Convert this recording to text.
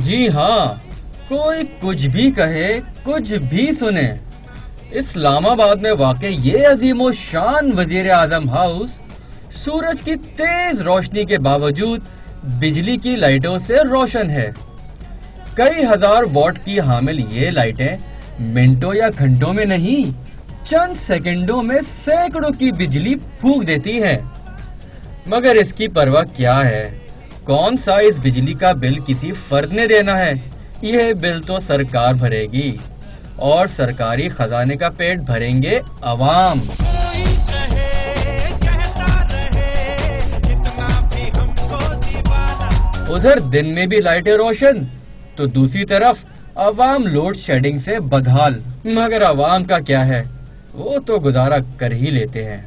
جی ہاں، کوئی کچھ بھی کہے، کچھ بھی سنے، اسلام آباد میں واقع یہ عظیم و شان وزیر اعظم ہاؤس سورج کی تیز روشنی کے باوجود بجلی کی لائٹوں سے روشن ہے۔ کئی ہزار واٹ کی حامل یہ لائٹیں منٹوں یا گھنٹوں میں نہیں، چند سیکنڈوں میں سینکڑوں کی بجلی پھونک دیتی ہیں۔ مگر اس کی پرواہ کیا ہے؟ کون سا اس بجلی کا بل کسی فرد نے دینا ہے؟ یہ بل تو سرکار بھرے گی، اور سرکاری خزانے کا پیٹ بھریں گے عوام۔ ادھر دن میں بھی لائٹیں روشن تو دوسری طرف عوام لوڈ شیڈنگ سے بدحال۔ مگر عوام کا کیا ہے، وہ تو گزارا کر ہی لیتے ہیں۔